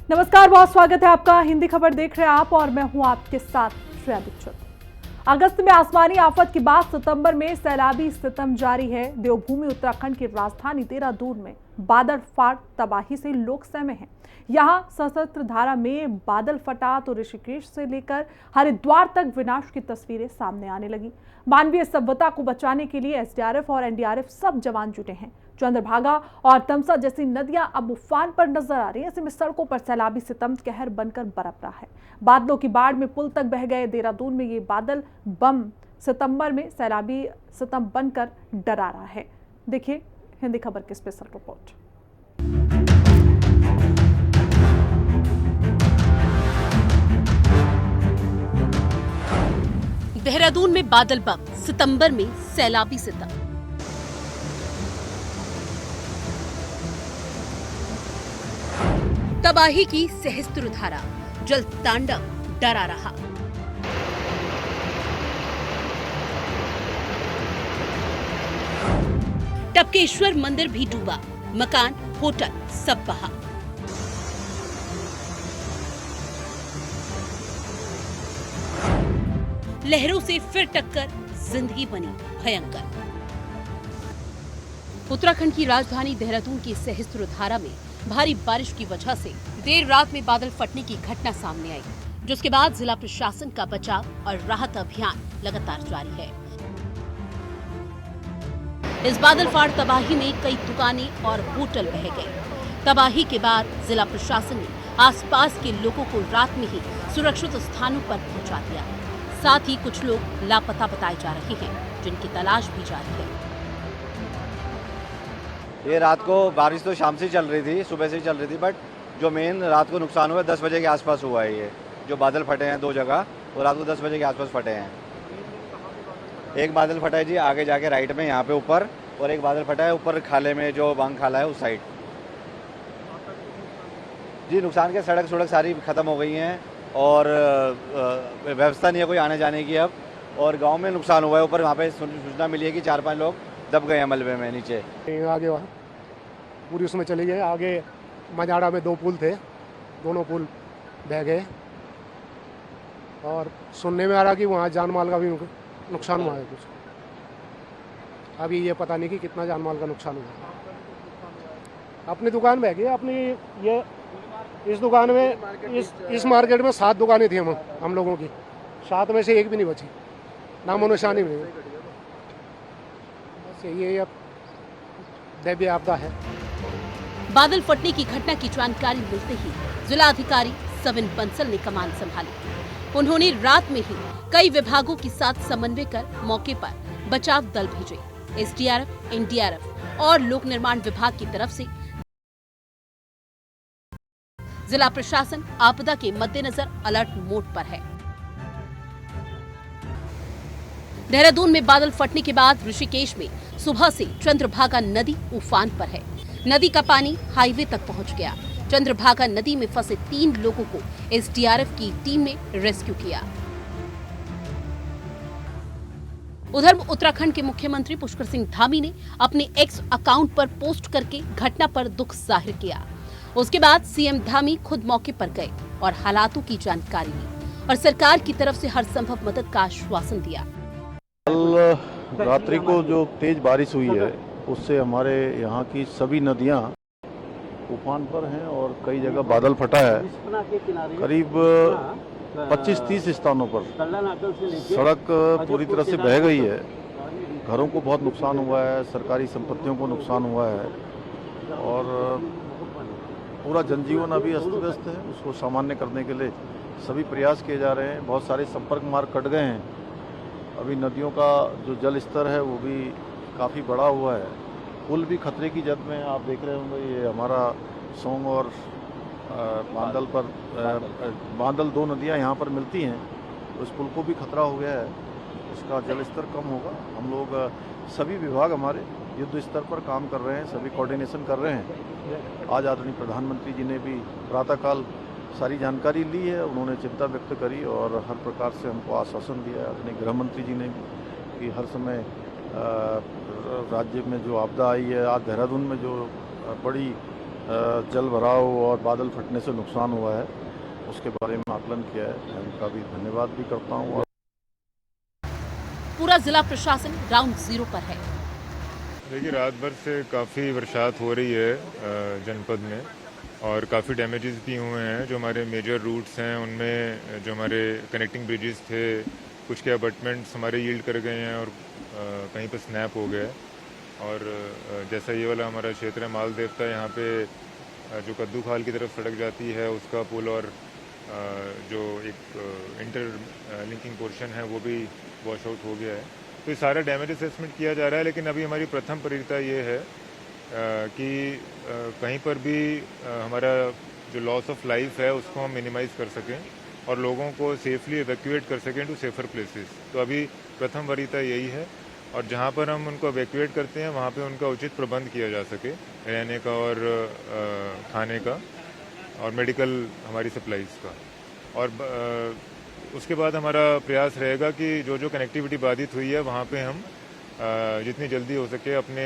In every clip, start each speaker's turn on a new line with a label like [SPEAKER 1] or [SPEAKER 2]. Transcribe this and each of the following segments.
[SPEAKER 1] नमस्कार, बहुत स्वागत है आपका। हिंदी खबर देख रहे हैं आप और मैं हूं आपके साथ श्रेया दीक्षित। अगस्त में आसमानी आफत के बाद सितंबर में सैलाबी सितम जारी है। देवभूमि उत्तराखंड की राजधानी देहरादून में बादल फाट तबाही से लोग सहमे हैं। यहां सशस्त्र धारा में बादल फटा तो ऋषिकेश से लेकर हरिद्वार तक विनाश की तस्वीरें सामने आने लगी। मानवीय सभ्यता को बचाने के लिए एसडीआरएफ और एनडीआरएफ सब जवान जुटे हैं। चंद्रभागा और तमसा जैसी नदियां अब उफान पर नजर आ रही हैं। ऐसे में सड़कों पर सैलाबी सितम कहर बनकर बरप रहा है। बादलों की बाढ़ में पुल तक बह गए। देहरादून में ये बादल बम सितंबर में सैलाबी सितम बनकर डरा रहा है। देखिए हिंदी खबर की स्पेशल रिपोर्ट।
[SPEAKER 2] देहरादून में बादल बम, सितंबर में सैलाबी सितम। तबाही की सहस्त्र धारा, जल तांडव डरा रहा। टपकेश्वर मंदिर भी डूबा, मकान, होटल सब बहा। लहरों से फिर टक्कर, जिंदगी बनी भयंकर। उत्तराखंड की राजधानी देहरादून की सहस्त्र धारा में भारी बारिश की वजह से देर रात में बादल फटने की घटना सामने आई, जिसके बाद जिला प्रशासन का बचाव और राहत अभियान लगातार जारी है। इस बादल फाड़ तबाही में कई दुकानें और होटल बह गए। तबाही के बाद जिला प्रशासन ने आसपास के लोगों को रात में ही सुरक्षित स्थानों पर पहुंचा दिया। साथ ही कुछ लोग लापता बताए जा रहे हैं, जिनकी तलाश भी जारी है।
[SPEAKER 3] ये रात को बारिश तो शाम से ही चल रही थी, सुबह से ही चल रही थी, बट जो मेन रात को नुकसान हुआ 10 बजे के आसपास हुआ है। ये जो बादल फटे हैं दो जगह, वो रात को 10 बजे के आसपास फटे हैं। एक बादल फटा है जी आगे जाके राइट में यहाँ पे ऊपर, और एक बादल फटा है ऊपर खाले में, जो बांग खाला है उस साइड। जी नुकसान के सड़क सारी ख़त्म हो गई हैं और व्यवस्था नहीं है कोई आने जाने की अब। और गांव में नुकसान हुआ है ऊपर, वहाँ पे सूचना मिली है कि 4-5 लोग दब गए हैं मलबे में नीचे।
[SPEAKER 4] आगे वहाँ पूरी उसमें चले गए। आगे मजाड़ा में 2 पुल थे, दोनों पुल बह गए। और सुनने में आ रहा कि वहाँ जान माल का भी नुकसान हुआ है कुछ। अभी ये पता नहीं कि कितना जान माल का नुकसान हुआ। अपनी दुकान बह गई। अपनी ये इस दुकान में इस मार्केट में 7 दुकानें थी हम लोगों की। 7 में से एक भी नहीं बची, नामो निशानी नहीं। ये अब दैवीय आपदा है।
[SPEAKER 2] बादल फटने की घटना की जानकारी मिलते ही जिलाधिकारी सविन बंसल ने कमान संभाली। उन्होंने रात में ही कई विभागों के साथ समन्वय कर मौके पर बचाव दल भेजे। एसडीआरएफ, एनडीआरएफ और लोक निर्माण विभाग की तरफ से जिला प्रशासन आपदा के मद्देनजर अलर्ट मोड पर है। देहरादून में बादल फटने के बाद ऋषिकेश में सुबह से चंद्रभागा नदी उफान पर है। नदी का पानी हाईवे तक पहुंच गया। चंद्रभागा नदी में फंसे 3 लोगों को एसडीआरएफ की टीम ने रेस्क्यू किया। उधर उत्तराखंड के मुख्यमंत्री पुष्कर सिंह धामी ने अपने एक्स अकाउंट पर पोस्ट करके घटना पर दुख जाहिर किया। उसके बाद सीएम धामी खुद मौके पर गए और हालातों की जानकारी ली और सरकार की तरफ से हर संभव मदद का आश्वासन दिया।
[SPEAKER 5] कल रात्रि को जो तेज बारिश हुई है उससे हमारे यहाँ की सभी नदियाँ उफान पर हैं और कई जगह बादल फटा है। करीब 25-30 स्थानों पर सड़क पूरी तरह से बह गई है। घरों को बहुत नुकसान हुआ है, सरकारी संपत्तियों को नुकसान हुआ है और पूरा जनजीवन अभी अस्त व्यस्त है। उसको सामान्य करने के लिए सभी प्रयास किए जा रहे हैं। बहुत सारे संपर्क मार्ग कट गए हैं। अभी नदियों का जो जल स्तर है वो भी काफ़ी बढ़ा हुआ है। पुल भी खतरे की जद में, आप देख रहे होंगे। ये हमारा सोंग और बांदल पर बांदल 2 नदियाँ यहाँ पर मिलती हैं, उस पुल को भी खतरा हो गया है। इसका जल स्तर कम होगा। हम लोग सभी विभाग हमारे युद्ध स्तर पर काम कर रहे हैं, सभी कोऑर्डिनेशन कर रहे हैं। आज आदरणीय प्रधानमंत्री जी ने भी प्रातःकाल सारी जानकारी ली है। उन्होंने चिंता व्यक्त करी और हर प्रकार से हमको आश्वासन दिया है। आदरणीय गृह मंत्री जी ने भी कि हर समय राज्य में जो आपदा आई है, आज देहरादून में जो बड़ी जल भराव और बादल फटने से नुकसान हुआ है उसके बारे में आकलन किया है। मैं उनका भी धन्यवाद भी करता हूँ।
[SPEAKER 2] पूरा जिला प्रशासन ग्राउंड जीरो पर है।
[SPEAKER 6] देखिए, रात भर से काफ़ी बरसात हो रही है जनपद में और काफ़ी डैमेजेस भी हुए हैं। जो हमारे मेजर रूट्स हैं उनमें जो हमारे कनेक्टिंग ब्रिजेस थे, कुछ के अबटमेंट्स हमारे यील्ड कर गए हैं और कहीं पर स्नैप हो गया है। और जैसा ये वाला हमारा क्षेत्र है माल देवता, यहाँ पे जो कद्दू खाल की तरफ सड़क जाती है उसका पुल और जो एक इंटर लिंकिंग पोर्शन है वो भी वॉश आउट हो गया है। तो ये सारा डैमेज असेसमेंट किया जा रहा है, लेकिन अभी हमारी प्रथम प्राथमिकता ये है कि कहीं पर भी हमारा जो लॉस ऑफ लाइफ है उसको हम मिनिमाइज कर सकें और लोगों को सेफली इवैक्यूएट कर सकें टू सेफर प्लेसेस। तो अभी प्रथम वरीयता यही है और जहाँ पर हम उनको इवैक्यूएट करते हैं वहाँ पे उनका उचित प्रबंध किया जा सके, रहने का और खाने का और मेडिकल हमारी सप्लाईज का। और उसके बाद हमारा प्रयास रहेगा कि जो जो कनेक्टिविटी बाधित हुई है वहाँ पे हम जितनी जल्दी हो सके अपने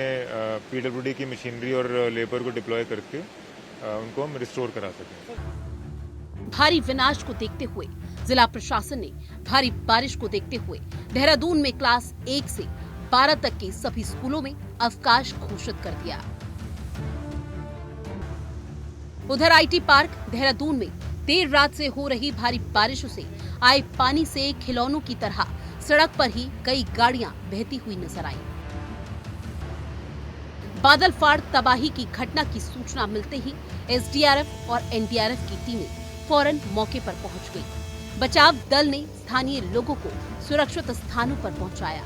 [SPEAKER 6] पीडब्ल्यूडी की मशीनरी और लेबर को डिप्लॉय करके उनको हम रिस्टोर करा सकें।
[SPEAKER 2] भारी विनाश को देखते हुए जिला प्रशासन ने भारी बारिश को देखते हुए देहरादून में क्लास 1 से 12 तक के सभी स्कूलों में अवकाश घोषित कर दिया। उधर आईटी पार्क देहरादून में देर रात से हो रही भारी बारिशों से आए पानी से खिलौनों की तरह सड़क पर ही कई गाड़ियां बहती हुई नजर आई। बादल फाड़ तबाही की घटना की सूचना मिलते ही एसडीआरएफ और एनडीआरएफ की टीमें फौरन मौके पर पहुंच गई। बचाव दल ने स्थानीय लोगों को सुरक्षित स्थानों पर पहुंचाया।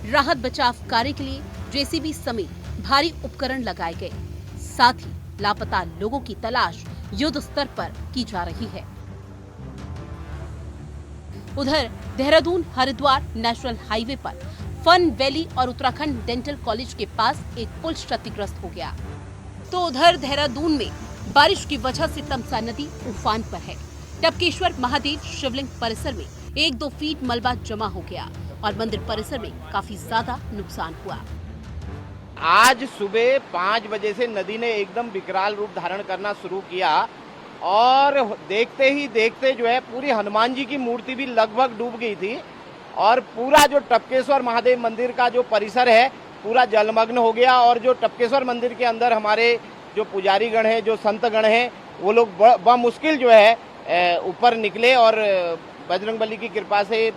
[SPEAKER 2] राहत बचाव कार्य के लिए जेसीबी समेत भारी उपकरण लगाए गए। साथ ही लापता लोगों की तलाश युद्ध स्तर पर की जा रही है। उधर देहरादून हरिद्वार नेशनल हाईवे पर फन वैली और उत्तराखंड डेंटल कॉलेज के पास एक पुल क्षतिग्रस्त हो गया। तो उधर देहरादून में बारिश की वजह से तमसा नदी उफान पर है। टपकेश्वर महादेव शिवलिंग परिसर में 1-2 फीट मलबा जमा हो गया और मंदिर परिसर में काफी ज्यादा नुकसान हुआ।
[SPEAKER 7] आज सुबह 5 बजे से नदी ने एकदम विकराल रूप धारण करना शुरू किया और देखते ही देखते जो है पूरी हनुमान जी की मूर्ति भी लगभग डूब गई थी और पूरा जो टपकेश्वर महादेव मंदिर का जो परिसर है पूरा जलमग्न हो गया। और जो टपकेश्वर मंदिर के अंदर हमारे जो पुजारी गण हैं, जो संत गण हैं, वो लोग बमुश्किल जो है ऊपर निकले और बजरंगबली की कृपा से,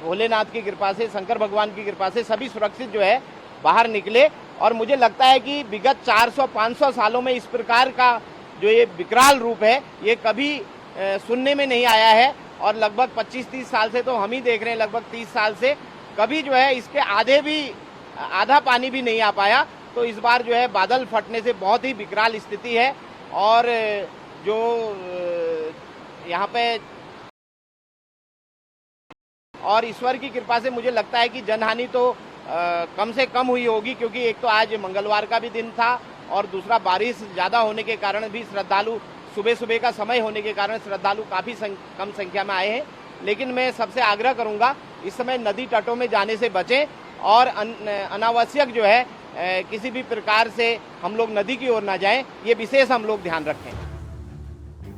[SPEAKER 7] भोलेनाथ की कृपा से, शंकर भगवान की कृपा से सभी सुरक्षित जो है बाहर निकले। और मुझे लगता है कि विगत 400-500 सालों में इस प्रकार का जो ये विकराल रूप है ये कभी सुनने में नहीं आया है। और लगभग 25-30 साल से तो हम ही देख रहे हैं, लगभग 30 साल से कभी जो है इसके आधा पानी भी नहीं आ पाया। तो इस बार जो है बादल फटने से बहुत ही विकराल स्थिति है और जो यहाँ पे और ईश्वर की कृपा से मुझे लगता है कि जनहानि तो कम से कम हुई होगी, क्योंकि एक तो आज मंगलवार का भी दिन था और दूसरा बारिश ज़्यादा होने के कारण भी श्रद्धालु सुबह का समय होने के कारण श्रद्धालु काफ़ी कम संख्या में आए हैं। लेकिन मैं सबसे आग्रह करूंगा इस समय नदी तटों में जाने से बचें और अनावश्यक जो है किसी भी प्रकार से हम लोग नदी की ओर ना जाएं, ये विशेष हम लोग ध्यान रखें।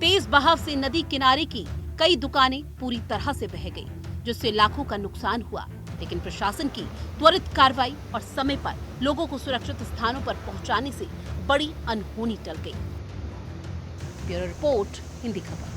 [SPEAKER 2] तेज बहाव से नदी किनारे की कई दुकानें पूरी तरह से बह गई, जिससे लाखों का नुकसान हुआ। लेकिन प्रशासन की त्वरित कार्रवाई और समय पर लोगों को सुरक्षित स्थानों पर पहुंचाने से बड़ी अनहोनी टल गई। ब्यूरो रिपोर्ट, हिंदी खबर।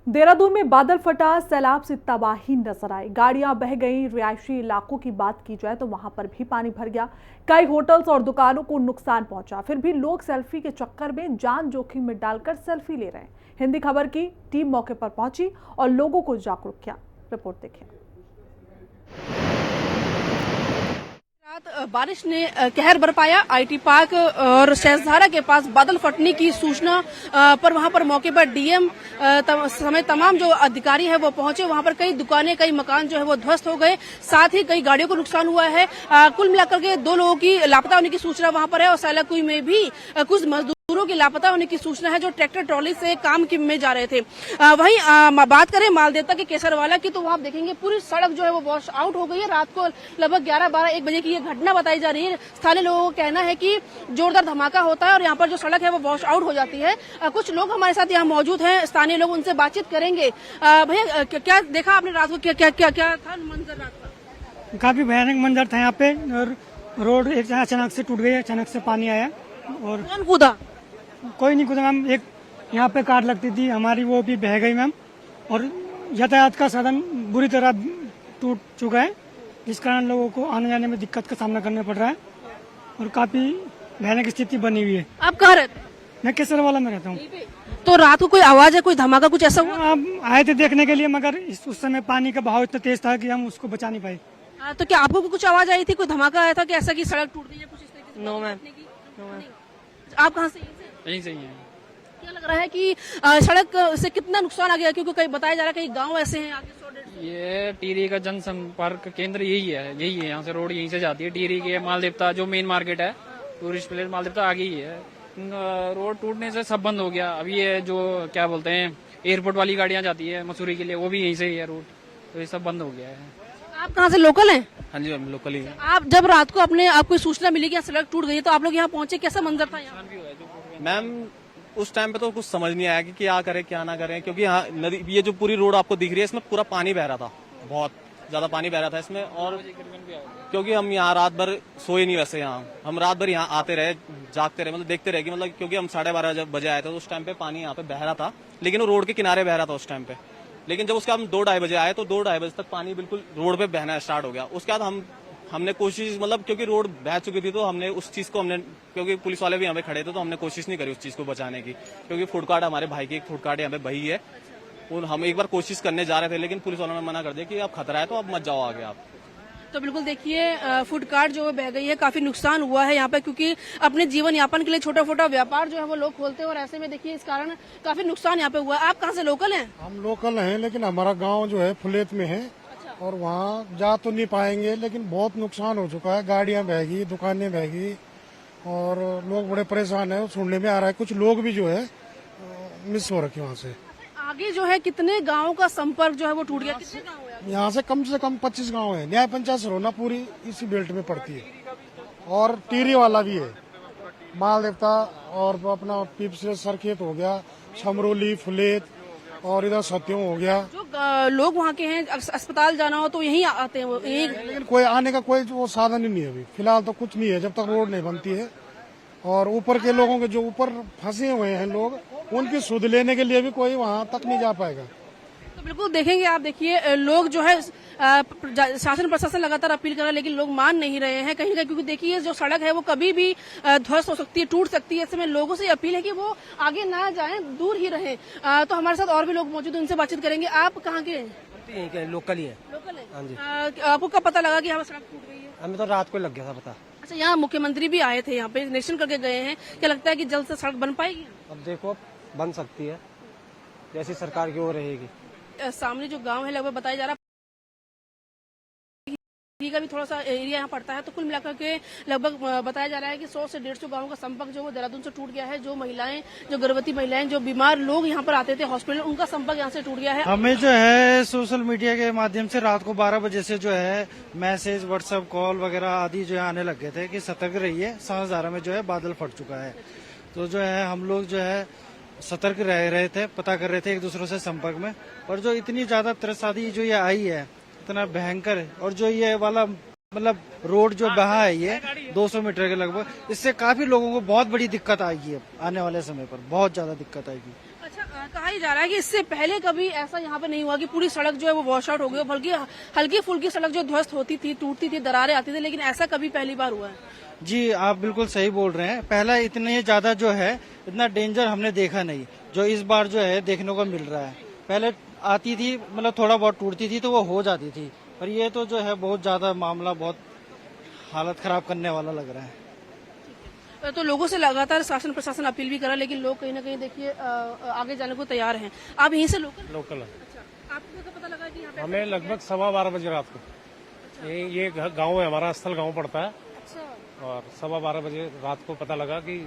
[SPEAKER 1] देहरादून में बादल फटा, सैलाब से तबाही नजर आई, गाड़ियां बह गईं। रिहायशी इलाकों की बात की जाए तो वहां पर भी पानी भर गया। कई होटल्स और दुकानों को नुकसान पहुंचा। फिर भी लोग सेल्फी के चक्कर में जान जोखिम में डालकर सेल्फी ले रहे हैं। हिंदी खबर की टीम मौके पर पहुंची और लोगों को जागरूक किया। रिपोर्ट देखिए।
[SPEAKER 8] रात बारिश ने कहर बरपाया। आईटी पार्क और शेषधारा के पास बादल फटने की सूचना पर वहां पर मौके पर डीएम समेत तमाम जो अधिकारी है वो पहुंचे। वहां पर कई दुकानें, कई मकान जो है वो ध्वस्त हो गए, साथ ही कई गाड़ियों को नुकसान हुआ है। कुल मिलाकर के 2 लोगों की लापता होने की सूचना वहां पर है और सैलाकुई में भी कुछ मजदूर मजदूरों के लापता होने की सूचना है जो ट्रैक्टर ट्रॉली से काम में जा रहे थे। वहीं बात करें मालदेवता के केसरवाला की तो वहाँ आप देखेंगे पूरी सड़क जो है वो वॉश आउट हो गई है। रात को लगभग 11-12-1 बजे की ये घटना बताई जा रही है। स्थानीय लोगों का कहना है कि जोरदार धमाका होता है और यहाँ पर जो सड़क है वो वॉश आउट हो जाती है। कुछ लोग हमारे साथ यहाँ मौजूद हैं, स्थानीय लोग, उनसे बातचीत करेंगे। भैया क्या देखा आपने रात को, क्या था मंजर रात का?
[SPEAKER 9] काफी भयानक मंजर था यहाँ पे और रोड एक अचानक से टूट गई, अचानक से पानी आया और
[SPEAKER 8] कौन कूदा?
[SPEAKER 9] कोई नहीं कूदा मैम। एक यहाँ पे कार लगती थी हमारी, वो भी बह गई मैम और यातायात का साधन बुरी तरह टूट चुका है, जिस कारण लोगों को आने जाने में दिक्कत का सामना करना पड़ रहा है और काफी भयानक स्थिति बनी हुई है।
[SPEAKER 8] आप कहाँ रहते हैं?
[SPEAKER 9] मैं केसरवाला में रहता हूँ।
[SPEAKER 8] तो रात को कोई आवाज है, कोई धमाका कुछ ऐसा हुआ?
[SPEAKER 9] हम आए थे देखने के लिए मगर उस समय पानी का बहाव इतना तेज था कि हम उसको बचा नहीं पाए।
[SPEAKER 8] तो क्या आपको भी कुछ आवाज आई थी, कोई धमाका आया था कि ऐसा कि सड़क टूट गई है कुछ इस तरीके से?
[SPEAKER 9] No ma'am.
[SPEAKER 8] आप कहाँ से?
[SPEAKER 9] यहीं से ही है।
[SPEAKER 8] क्या लग रहा है कि सड़क से कितना नुकसान आ गया, क्योंकि कहीं बताया जा रहा है कई गांव ऐसे हैं आगे 100-150?
[SPEAKER 10] ये टिहरी का जनसंपर्क केंद्र यही है यहाँ से रोड यहीं से जाती है। टिहरी के मालदेवता जो मेन मार्केट है, टूरिस्ट प्लेस मालदेवता आगे ही है। रोड टूटने से सब बंद हो गया। अभी ये जो क्या बोलते हैं एयरपोर्ट वाली गाड़ियां जाती है मसूरी के लिए, वो भी यहीं से ही है रोड, तो ये सब बंद हो गया है।
[SPEAKER 8] आप कहाँ से, लोकल हैं?
[SPEAKER 10] हाँ जी हम लोकल ही है।
[SPEAKER 8] आप जब रात को आपको सूचना मिली कि यहाँ सड़क टूट गई है तो आप लोग यहाँ पहुंचे, कैसा मंजर था यहाँ?
[SPEAKER 11] मैम उस टाइम पे तो कुछ समझ नहीं आया कि क्या करें क्या ना करें, क्योंकि यहाँ नदी, ये जो पूरी रोड आपको दिख रही है इसमें पूरा पानी बह रहा था, बहुत ज्यादा पानी बह रहा था इसमें। और क्योंकि हम यहाँ रात भर सोए नहीं, वैसे यहाँ हम रात भर यहाँ आते रहे, जागते रहे, मतलब देखते रहे कि मतलब, क्योंकि हम 12:30 बजे आए थे तो उस टाइम पे पानी यहाँ पे बह रहा था, लेकिन वो रोड के किनारे बह रहा था उस टाइम पे। लेकिन जब उसके बाद हम 2-2:30 बजे आए तो 2-2:30 बजे तक पानी बिल्कुल रोड पे बहना स्टार्ट हो गया। उसके बाद हमने कोशिश, मतलब क्योंकि रोड बह चुकी थी तो हमने उस चीज को क्योंकि पुलिस वाले भी यहाँ पे खड़े थे तो हमने कोशिश नहीं करी उस चीज को बचाने की, क्योंकि फूड कार्ट हमारे भाई की एक फूड कार्ट यहाँ पे बही है। हम एक बार कोशिश करने जा रहे थे लेकिन पुलिस वालों ने मना कर दिया कि अब खतरा है तो अब मत जाओ आगे आप।
[SPEAKER 8] तो बिल्कुल देखिए फूड कार्ट जो बह गई है, काफी नुकसान हुआ है यहाँ पे, क्योंकि अपने जीवन यापन के लिए छोटा छोटा व्यापार जो है वो लोग खोलते हैं और ऐसे में देखिए इस कारण काफी नुकसान यहाँ पे हुआ है। आप कहाँ से, लोकल हैं?
[SPEAKER 4] हम लोकल हैं लेकिन हमारा गांव जो है फुलेत में है और वहाँ जा तो नहीं पाएंगे, लेकिन बहुत नुकसान हो चुका है। गाड़ियां बह गई, दुकानें बह गई और लोग बड़े परेशान है। सुनने में आ रहा है कुछ लोग भी जो है मिस हो रखे वहाँ से।
[SPEAKER 8] आगे जो है कितने गाँव का संपर्क जो है वो टूट गया? कितने गाँव है?
[SPEAKER 4] यहाँ से कम 25 गांव है। न्याय पंचायत सरोना पूरी इसी बेल्ट में पड़ती है और टिहरी वाला भी है, मालदेवता और अपना पीपसे सरखेत हो गया, समरोली, फुलेत और इधर सत्यों हो गया।
[SPEAKER 8] जो लोग वहाँ के हैं अस्पताल जाना हो तो यहीं आते हैं, वो यहीं।
[SPEAKER 4] लेकिन कोई आने का कोई वो साधन ही नहीं है अभी फिलहाल, तो कुछ नहीं है जब तक रोड नहीं बनती है। और ऊपर के लोगों के जो ऊपर फंसे हुए हैं लोग, उनकी सुध लेने के लिए भी कोई वहाँ तक नहीं जा पाएगा।
[SPEAKER 8] तो बिल्कुल देखेंगे आप, देखिए लोग जो है शासन प्रशासन लगातार अपील कर रहा है लेकिन लोग मान नहीं रहे हैं कहीं ना कहीं, क्योंकि देखिए जो सड़क है वो कभी भी ध्वस्त हो सकती है, टूट सकती है। ऐसे में लोगों से अपील है कि वो आगे ना जाएं, दूर ही रहें। तो हमारे साथ और भी लोग मौजूद हैं, उनसे बातचीत करेंगे। आप कहाँ के हैं?
[SPEAKER 12] लोकल ही है।
[SPEAKER 8] लोकल है?
[SPEAKER 12] हाँ जी।
[SPEAKER 8] आपको कब पता लगा कि यहाँ सड़क टूट गई है?
[SPEAKER 12] हमें तो रात को लग गया था पता।
[SPEAKER 8] अच्छा, यहाँ मुख्यमंत्री भी आए थे, यहाँ पे निरीक्षण करके गए हैं। क्या लगता है कि जल्द से सड़क बन पाएगी?
[SPEAKER 12] अब देखो बन सकती है, जैसी सरकार की ओर रहेगी।
[SPEAKER 8] सामने जो गांव है लगभग बताया जा रहा है का भी थोड़ा सा एरिया यहाँ पड़ता है, तो कुल मिलाकर के लगभग बताया जा रहा है कि 100 से 150 गांवों का संपर्क जो वो देहरादून से टूट गया है। जो महिलाएं, जो गर्भवती महिलाएं, जो बीमार लोग यहाँ पर आते थे हॉस्पिटल, उनका संपर्क यहाँ से टूट गया है।
[SPEAKER 9] हमें जो है सोशल मीडिया के माध्यम से रात को 12 बजे से जो है मैसेज, व्हाट्सएप कॉल वगैरह आदि जो है आने लग गए थे कि सतर्क रहिए, साझारा में जो है बादल फट चुका है। तो जो है हम लोग जो है सतर्क रह रहे थे, पता कर रहे थे एक दूसरे से संपर्क में। और जो इतनी ज्यादा त्रसादी जो ये आई है, इतना भयंकर है, और जो ये वाला मतलब रोड जो बहा है ये 200 मीटर के लगभग, इससे काफी लोगों को बहुत बड़ी दिक्कत आएगी। आने वाले समय पर बहुत ज्यादा दिक्कत आएगी।
[SPEAKER 8] अच्छा, कहा ही जा रहा है कि इससे पहले कभी ऐसा यहाँ पे नहीं हुआ कि पूरी सड़क जो है वो वॉश आउट हो गई, बल्कि हल्की फुल्की सड़क जो ध्वस्त होती थी, टूटती थी, दरारें आती थी, लेकिन ऐसा कभी पहली बार हुआ है?
[SPEAKER 9] जी आप बिल्कुल सही बोल रहे हैं। पहला इतने ज्यादा जो है इतना डेंजर हमने देखा नहीं, जो इस बार जो है देखने को मिल रहा है। पहले आती थी, मतलब थोड़ा बहुत टूटती थी तो वो हो जाती थी, पर ये तो जो है बहुत ज्यादा मामला, बहुत हालत खराब करने वाला लग रहा है।
[SPEAKER 8] तो लोगों से लगातार शासन प्रशासन अपील भी करा, लेकिन लोग कहीं ना कहीं देखिए आगे जाने को तैयार हैं। आप यहीं से लोकल
[SPEAKER 12] है।
[SPEAKER 8] अच्छा, आपको क्या पता लगा कि यहाँ पे?
[SPEAKER 12] हमें लगभग 12:15 बजे रात को। अच्छा। ये गांव है हमारा, स्थल गांव पड़ता है।
[SPEAKER 8] अच्छा।
[SPEAKER 12] और 12:15 बजे रात को पता लगा कि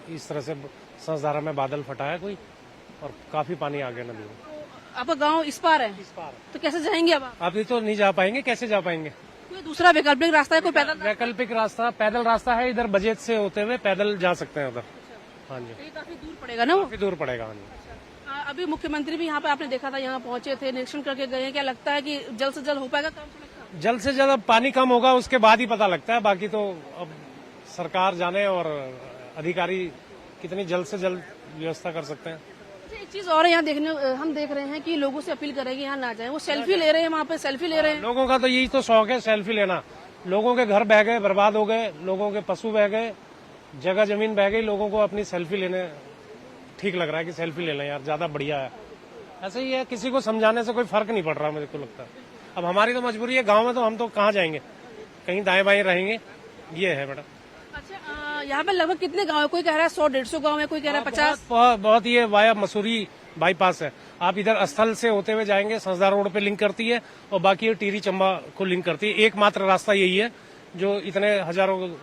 [SPEAKER 4] इस तरह से संसधारा में बादल फटा है कोई, और काफी पानी आ गया नदी में।
[SPEAKER 8] आपका गांव इस पार है?
[SPEAKER 4] इस पार
[SPEAKER 8] तो कैसे जाएंगे अब आप?
[SPEAKER 4] अभी तो नहीं जा पाएंगे, कैसे जा पाएंगे?
[SPEAKER 8] कोई दूसरा वैकल्पिक रास्ता है? कोई पैदल?
[SPEAKER 4] वैकल्पिक रास्ता पैदल रास्ता है, इधर बजेट से होते हुए पैदल जा सकते हैं उधर। हाँ जी,
[SPEAKER 8] ये काफी दूर पड़ेगा ना वो?
[SPEAKER 4] काफी दूर पड़ेगा। हाँ जी,
[SPEAKER 8] अभी मुख्यमंत्री भी यहाँ पे आपने देखा था, यहाँ पहुंचे थे, निरीक्षण करके गए हैं। क्या लगता है कि जल्द से जल्द हो पाएगा काम?
[SPEAKER 4] जल्द से जल्द पानी कम होगा उसके बाद ही पता लगता है, बाकी तो अब सरकार जाने और अधिकारी कितनी जल्द से जल्द व्यवस्था कर सकते हैं।
[SPEAKER 8] एक चीज और है, यहाँ हम देख रहे हैं कि लोगों से अपील करेंगे यहाँ ना जाएं, वो सेल्फी ले रहे हैं, वहाँ पे सेल्फी ले रहे हैं।
[SPEAKER 4] लोगों का तो यही तो शौक है, सेल्फी लेना। लोगों के घर बह गए, बर्बाद हो गए, लोगों के पशु बह गए, जगह जमीन बह गई, लोगों को अपनी सेल्फी लेने ठीक लग रहा है कि सेल्फी ले लें यार, ज्यादा बढ़िया है। ऐसे ही है, किसी को समझाने से कोई फर्क नहीं पड़ रहा मुझे को लगता है। अब हमारी तो मजबूरी है, गाँव में तो हम तो कहाँ जाएंगे, कहीं दाएं बाएं रहेंगे, ये है मैडम।
[SPEAKER 8] अच्छा, यहाँ पे लगभग कितने गाँव है? कोई कह रहा है 100-150 गाँव है, कोई कह रहा है 50।
[SPEAKER 4] बहुत ये वाया मसूरी बाईपास है, आप इधर स्थल से होते हुए जाएंगे, संसदा रोड पे लिंक करती है, और बाकी टीरी चंबा को लिंक करती है। एकमात्र रास्ता यही है जो इतने हजारों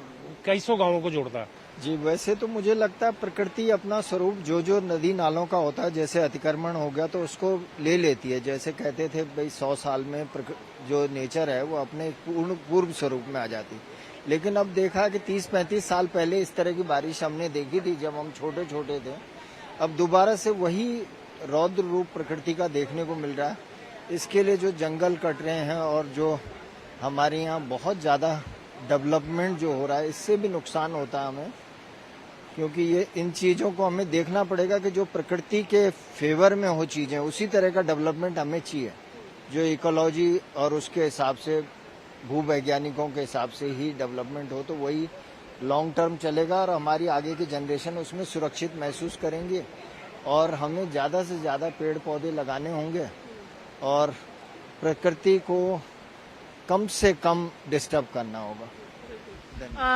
[SPEAKER 4] कई सौ गाँवों को जोड़ता है।
[SPEAKER 13] जी, वैसे तो मुझे लगता है प्रकृति अपना स्वरूप जो नदी नालों का होता है, जैसे अतिक्रमण हो गया तो उसको ले लेती है। जैसे कहते थे भाई 100 साल में जो नेचर है वो अपने पूर्व स्वरूप में आ जाती। लेकिन अब देखा कि 30-35 साल पहले इस तरह की बारिश हमने देखी थी जब हम छोटे छोटे थे। अब दोबारा से वही रौद्र रूप प्रकृति का देखने को मिल रहा है। इसके लिए जो जंगल कट रहे हैं और जो हमारे यहाँ बहुत ज़्यादा डेवलपमेंट जो हो रहा है, इससे भी नुकसान होता है हमें, क्योंकि ये इन चीज़ों को हमें देखना पड़ेगा कि जो प्रकृति के फेवर में हो चीज़ें, उसी तरह का डेवलपमेंट हमें चाहिए जो इकोलॉजी और उसके हिसाब से भूवैज्ञानिकों के हिसाब से ही डेवलपमेंट हो, तो वही लॉन्ग टर्म चलेगा और हमारी आगे की जनरेशन उसमें सुरक्षित महसूस करेंगे। और हमें ज़्यादा से ज़्यादा पेड़ पौधे लगाने होंगे और प्रकृति को कम से कम डिस्टर्ब करना होगा।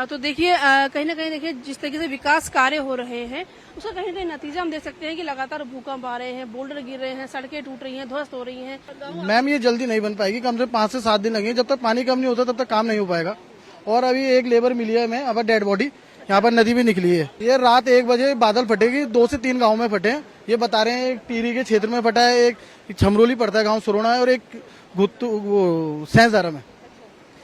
[SPEAKER 8] तो देखिए, कहीं ना कहीं देखिए जिस तरीके से विकास कार्य हो रहे हैं उसका कहीं ना कहीं नतीजा हम देख सकते हैं कि लगातार भूकंप आ रहे हैं, बोल्डर गिर रहे हैं, सड़कें टूट रही हैं, ध्वस्त हो रही हैं।
[SPEAKER 9] मैम ये जल्दी नहीं बन पाएगी, कम से कम 5 से 7 दिन लगेंगे। जब तक पानी कम नहीं होता तब तक काम नहीं हो पाएगा। और अभी एक लेबर मिली है हमें, अब डेड बॉडी यहाँ पर नदी में निकली है। ये रात 1 बजे बादल फटेगी, 2 से 3 गाँव में फटे हैं। ये बता रहे हैं एक टीरी के क्षेत्र में फटा है, एक छमरोली पड़ता है गाँव सुरोना है, और एक सैंसदारा में।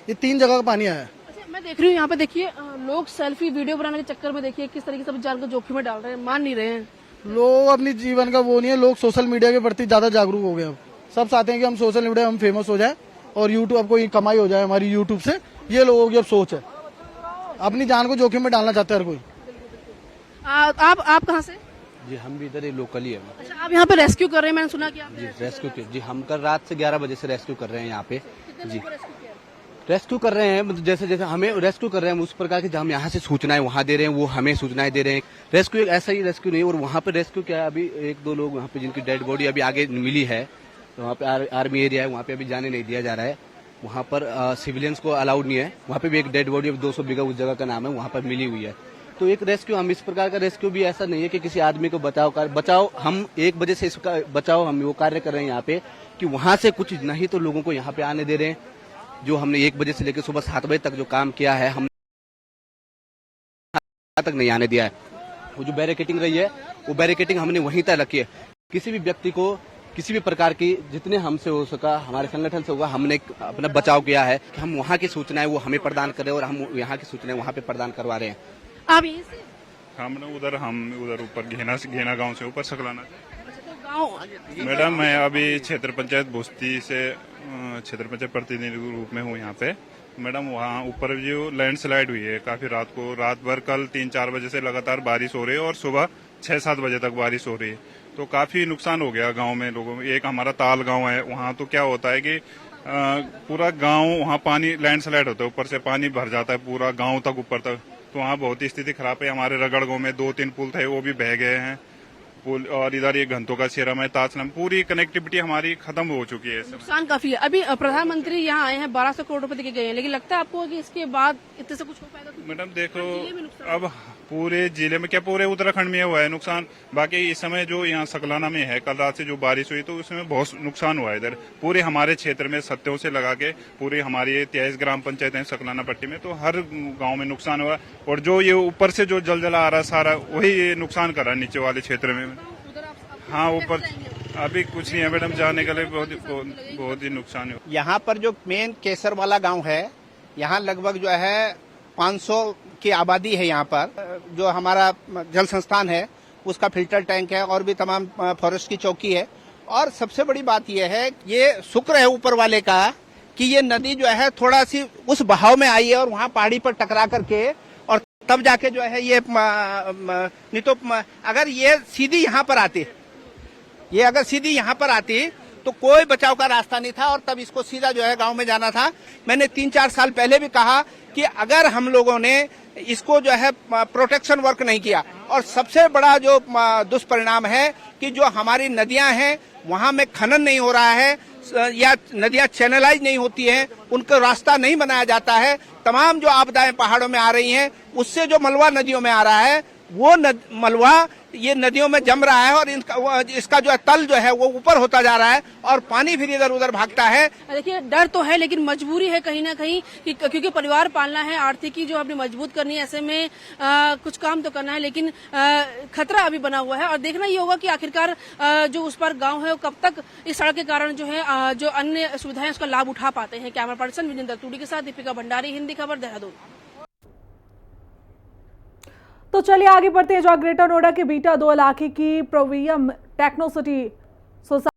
[SPEAKER 9] ये 3 जगह का पानी आया है।
[SPEAKER 8] मैं देख रही हूँ यहाँ पे देखिए लोग सेल्फी वीडियो बनाने के चक्कर में देखिए किस तरीके से जान को जोखिम में डाल रहे हैं, मान नहीं रहे हैं।
[SPEAKER 9] लोग अपनी जीवन का वो नहीं है, लोग सोशल मीडिया के प्रति ज्यादा जागरूक हो गए। अब सब चाहते हैं कि हम सोशल मीडिया हम फेमस हो जाए और यूट्यूब अब कोई कमाई हो जाए हमारी यूट्यूब से। ये लोगों की अब सोच है, अपनी जान को जोखिम में डालना चाहते हैं हर कोई।
[SPEAKER 8] आप कहाँ से?
[SPEAKER 14] जी हम भी इधर ही लोकल ही है।
[SPEAKER 8] अच्छा, आप यहाँ पे रेस्क्यू कर रहे हैं, मैंने सुना कि आप
[SPEAKER 14] जी रेस्क्यू जी हम कल रात से 11 बजे से रेस्क्यू कर रहे हैं यहाँ पे। जी रेस्क्यू कर रहे हैं, मतलब जैसे जैसे हमें रेस्क्यू कर रहे हैं उस प्रकार की हम यहाँ से सूचनाएं वहाँ दे रहे हैं, वो हमें सूचनाएं दे रहे हैं। रेस्क्यू एक ऐसा ही रेस्क्यू नहीं है। और वहाँ पे रेस्क्यू क्या है, अभी 1-2 लोग वहाँ पे जिनकी डेड बॉडी अभी आगे मिली है, तो वहाँ पे आर्मी एरिया है, वहाँ पे अभी जाने नहीं दिया जा रहा है। वहाँ पर सिविलियंस को अलाउड नहीं है। वहाँ पे भी एक डेड बॉडी 200 बीघा उस जगह का नाम है, वहाँ पर मिली हुई है। तो एक रेस्क्यू हम इस प्रकार का रेस्क्यू भी ऐसा नहीं है कि किसी आदमी को बचाओ हम 1 बजे से इसका बचाओ हम वो कार्य कर रहे हैं यहाँ पे, कि वहाँ से कुछ नहीं तो लोगों को यहाँ पे आने दे रहे हैं। जो हमने 1 बजे से लेकर सुबह 7 बजे तक जो काम किया है, हम तक नहीं आने दिया है। वो जो बैरिकेटिंग रही है, वो बैरिकेटिंग हमने वहीं तक रखी है। किसी भी व्यक्ति को किसी भी प्रकार की जितने हमसे हो सका, हमारे संगठन से होगा, हमने अपना बचाव किया है कि हम वहाँ की सूचनाएं वो हमें प्रदान कर रहे हैं और हम यहाँ की सूचनाएं वहाँ पे प्रदान करवा रहे हैं।
[SPEAKER 8] आप यहीं से?
[SPEAKER 6] हम उधर ऊपर घेना गांव से ऊपर सकलाना।
[SPEAKER 8] गाँव
[SPEAKER 6] मैडम मैं अभी क्षेत्र पंचायत भोस्ती से क्षेत्र पंचायत प्रतिनिधि रूप में हूँ यहाँ पे। मैडम वहाँ ऊपर जो लैंडस्लाइड हुई है काफी रात भर कल 3-4 बजे से लगातार बारिश हो रही है और सुबह 6-7 बजे तक बारिश हो रही है, तो काफी नुकसान हो गया गांव में लोगों में। एक हमारा ताल गांव है, वहाँ तो क्या होता है कि पूरा गांव वहाँ पानी लैंडस्लाइड होता है, ऊपर से पानी भर जाता है पूरा गांव तक ऊपर तक, तो वहाँ बहुत ही स्थिति खराब है। हमारे रगड़ गांव में 2-3 पुल थे वो भी बह गए हैं पुल, और इधर ये घंटों का सीरम है, ताजलम, पूरी कनेक्टिविटी हमारी खत्म हो चुकी है।
[SPEAKER 8] नुकसान काफी है। अभी प्रधानमंत्री यहाँ आए हैं, 1200 करोड़ रुपए देके गए हैं, लेकिन लगता है आपको कि इसके बाद इतने से कुछ हो पाएगा?
[SPEAKER 6] मैडम देखो अब
[SPEAKER 15] पूरे जिले में क्या पूरे उत्तराखंड में हुआ है नुकसान। बाकी इस समय जो यहाँ सकलाना में है, कल रात से जो बारिश हुई तो उसमें बहुत नुकसान हुआ है। इधर पूरे हमारे क्षेत्र में सत्यों से लगा के पूरी हमारी 23 ग्राम पंचायत है सकलाना पट्टी में, तो हर गांव में नुकसान हुआ। और जो ये ऊपर से जो जलजला आ रहा है सारा, वही ये नुकसान कर रहा है नीचे वाले क्षेत्र में। हाँ, ऊपर अभी कुछ नहीं है मैडम, जाने के लिए बहुत ही नुकसान है।
[SPEAKER 7] यहाँ पर जो मेन केसर वाला गांव है, यहाँ लगभग जो है 500 की आबादी है। यहाँ पर जो हमारा जल संस्थान है उसका फिल्टर टैंक है और भी तमाम फॉरेस्ट की चौकी है। और सबसे बड़ी बात यह है, ये शुक्र है ऊपर वाले का कि ये नदी जो है थोड़ा सी उस बहाव में आई है और वहाँ पहाड़ी पर टकरा करके और तब जाके जो है ये नहीं तो अगर ये सीधी यहाँ पर आती, ये अगर सीधी यहाँ पर आती तो कोई बचाव का रास्ता नहीं था और तब इसको सीधा जो है गांव में जाना था। मैंने 3-4 साल पहले भी कहा कि अगर हम लोगों ने इसको जो है प्रोटेक्शन वर्क नहीं किया, और सबसे बड़ा जो दुष्परिणाम है कि जो हमारी नदियां हैं वहां में खनन नहीं हो रहा है या नदियां चैनलाइज नहीं होती हैं, उनको रास्ता नहीं बनाया जाता है। तमाम जो आपदाएं पहाड़ों में आ रही हैं उससे जो मलबा नदियों में आ रहा है वो मलबा ये नदियों में जम रहा है और इसका जो तल जो है वो ऊपर होता जा रहा है और पानी फिर इधर उधर भागता है।
[SPEAKER 8] देखिए, डर तो है लेकिन मजबूरी है कहीं ना कहीं क्योंकि परिवार पालना है, आर्थिकी जो अपनी मजबूत करनी है, ऐसे में कुछ काम तो करना है लेकिन खतरा अभी बना हुआ है और देखना ये होगा कि आखिरकार जो उस पर गाँव है वो कब तक इस सड़क के कारण जो है जो अन्य सुविधाएं उसका लाभ उठा पाते हैं। कैमरा पर्सन विजेंद्र तूड़ी के साथ दीपिका भंडारी, हिंदी खबर, देहरादून।
[SPEAKER 1] तो चलिए आगे बढ़ते हैं। जो ग्रेटर नोएडा के बीटा 2 इलाके की प्रोवियम टेक्नोसिटी सोसाइटी